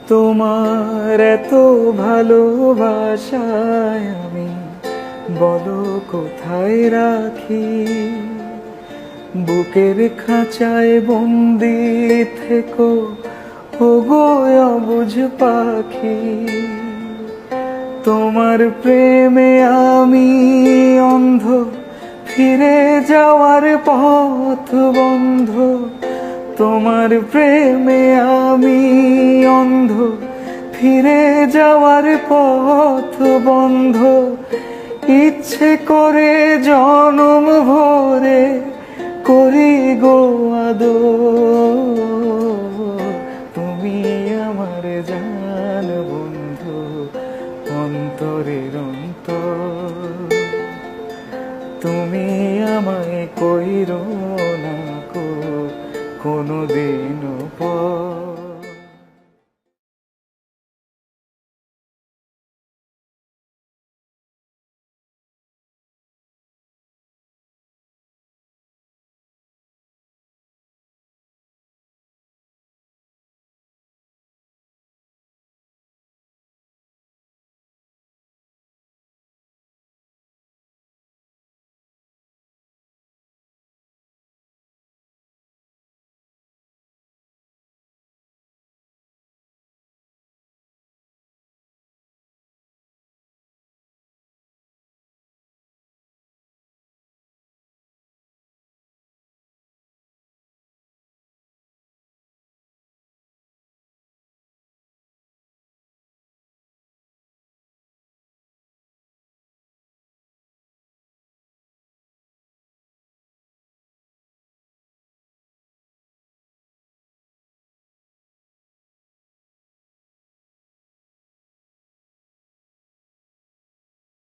তোমার এত ভালোবাসায় আমি বলো কোথায় রাখি। বুকের খাঁচায় বন্দি থেকো ওগো অবুঝ পাখি। তোমার প্রেমে আমি অন্ধ, ফিরে যাওয়ার পথ বন্ধ। তোমার প্রেমে আমি অন্ধ, ফিরে যাওয়ার পথ বন্ধ। ইচ্ছে করে জনম ভরে করি গো আদর। তুমি আমার জান বন্ধু, অন্তরের অন্তর। তুমি আমায় কইরো